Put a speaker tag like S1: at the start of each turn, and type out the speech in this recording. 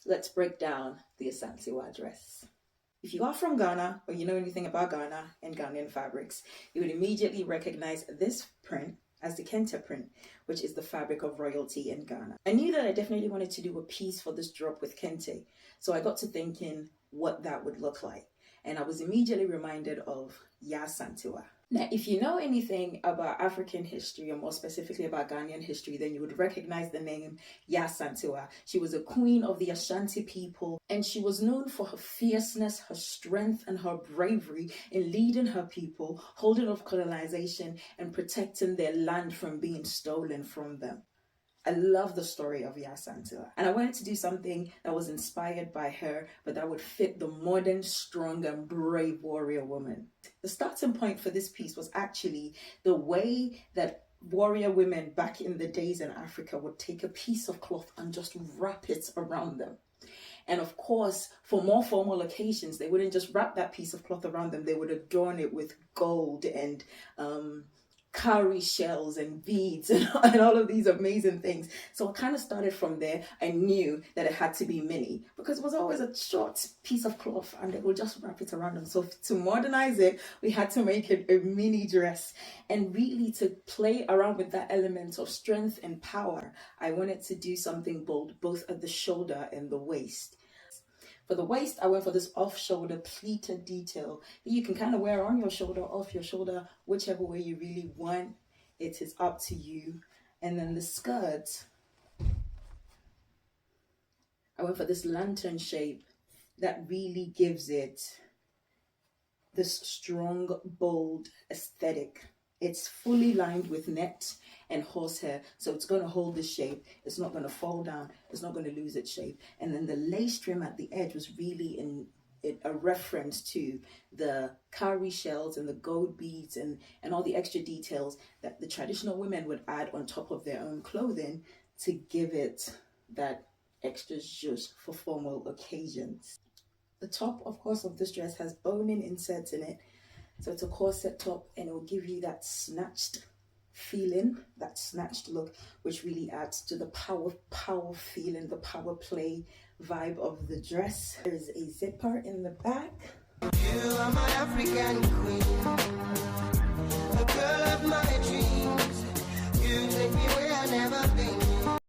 S1: let's break down the Asantewaa dress. If you are from Ghana or you know anything about Ghana and Ghanaian fabrics, you would immediately recognize this print as the Kente print, which is the fabric of royalty in Ghana. I knew that I definitely wanted to do a piece for this drop with Kente, so I got to thinking what that would look like. And I was immediately reminded of Asantewaa. Now, if you know anything about African history, or more specifically about Ghanaian history, then you would recognize the name Asantewaa. She was a queen of the Ashanti people, and she was known for her fierceness, her strength, and her bravery in leading her people, holding off colonization, and protecting their land from being stolen from them. I love the story of Asantewaa, and I wanted to do something that was inspired by her, but that would fit the modern, strong, and brave warrior woman. The starting point for this piece was actually the way that warrior women back in the days in Africa would take a piece of cloth and just wrap it around them. And of course, for more formal occasions, they wouldn't just wrap that piece of cloth around them, they would adorn it with gold and cowrie shells and beads and all of these amazing things. So I kind of started from there. I knew that it had to be mini because it was always a short piece of cloth and they would just wrap it around them. So to modernize it, we had to make it a mini dress. And really to play around with that element of strength and power, I wanted to do something bold, both at the shoulder and the waist. For the waist, I went for this off-shoulder pleated detail that you can kind of wear on your shoulder, off your shoulder, whichever way you really want. It is up to you. And then the skirt, I went for this lantern shape that really gives it this strong, bold aesthetic. It's fully lined with net and horsehair, so it's going to hold the shape. It's not going to fall down. It's not going to lose its shape. And then the lace trim at the edge was really a reference to the cowrie shells and the gold beads and all the extra details that the traditional women would add on top of their own clothing to give it that extra zhuzh for formal occasions. The top, of course, of this dress has boning inserts in it. So it's a corset top and it will give you that snatched feeling, that snatched look, which really adds to the power feeling, the power play vibe of the dress. There's a zipper in the back. You are my African queen, the girl of my dreams. You take me where I've never been.